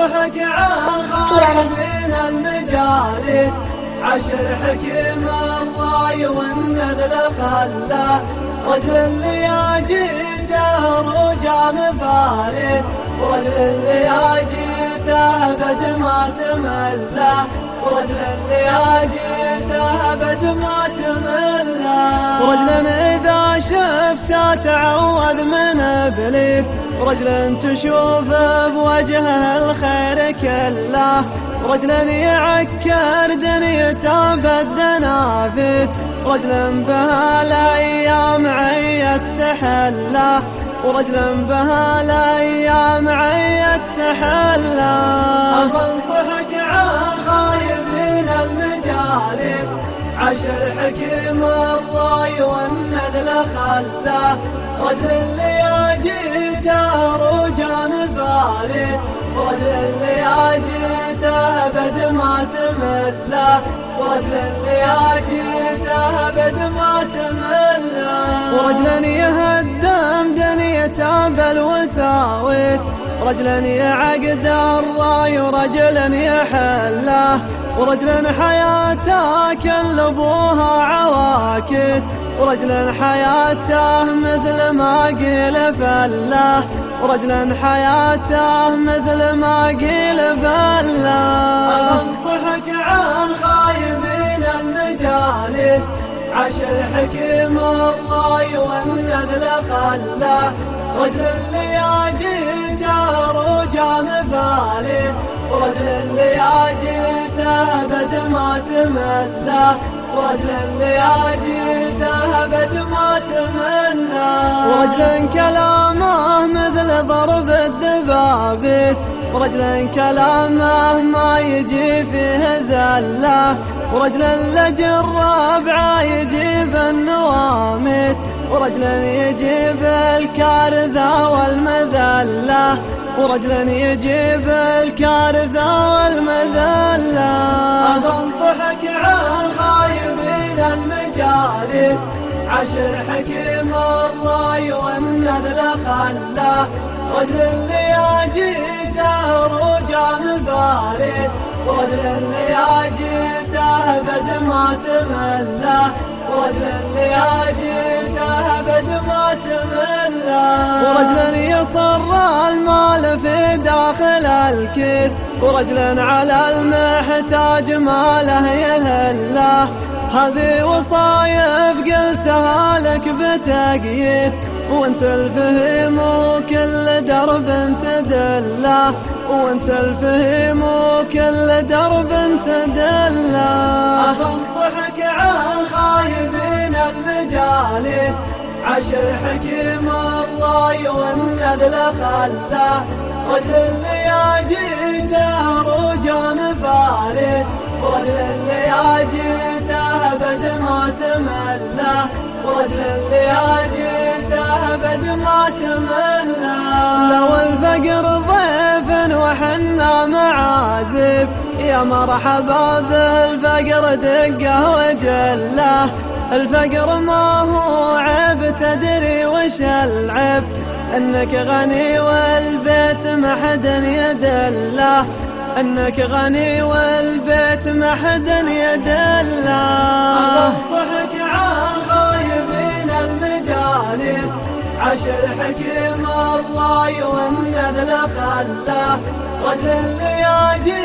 بنصحك عن خايبين المجالس، عشر حكيم الراي والنذل خلاه، رجل اللي جيته رجع مفارس، ورجل اللي جيته بد ما تمله، ورجل اللي جيته بد ما تمله، ورجل إذا شفته تعوذ من إبليس، ورجل تشوف بوجهه الخير كله، ورجل يعكر دنيته بالدنافس، ورجل بها الأيام عيت تحله، ورجل بها الأيام عيت تحله. بنصحك عن خايبين المجالس، عشر حكيم الراي والنذل خلاه، رجل اللي جيته رجع مفارس، ورجل اللي جيته بد ما تمله، ورجل اللي جيته بد ما تمله، ورجل يهدم دنيته بالوساوس، ورجل يعقد الراي ورجل يحله، ورجل حياته كل ابوها عواكس، ورجل حياته مثل ما قيل فله، ورجل حياته مثل ما قيل فله. أنصحك عن خايبين المجالس، عشر حكيم الراي والنذل خلاه، رجل اللي جيته رجع مفارس، ورجل اللي جيته بد ما تمله، ورجل اللي جيته بد ما تمله، ورجل كلامه مثل ضرب الدبابس، ورجل كلامه ما يجي فيه زله، ورجل لجرب يجيب النوامس، ورجل يجيب الكارثة والمذلة، ورجل يجيب الكارثة والمذلة. بنصحك عن خايبين المجالس، عشر حكيم الراي والنذل خلاه، رجل اللي جيته رجع مفارس، ورجل اللي جيته بد ما تمله، ورجل اللي جيته بد ما تمله، ورجل يصر المال في داخل الكيس، ورجل على المحتاج ماله يهله، هذه وصايف قلتها لك بتقييس، وانت الفهم وكل درب تدله، وانت الفهم وكل درب تدله. بنصحك عن خايبين المجالس، عشر حكيم الراي والنذل خلاه، رجل اللي جيته رجع مفارس، ورجل اللي جيته بد ما تمله، ورجل اللي جيته بد ما تمله. لو الفقر ضيف وحنا معازف، يا مرحبا بالفقر دقه وجله، الفقر ما هو عيب تدري وش العيب، انك غني والبيت ما حد يدله، انك غني والبيت ما حد يدله. بنصحك عن خايبين المجالس، عشر حكيم الراي والنذل خلاه، رجل اللي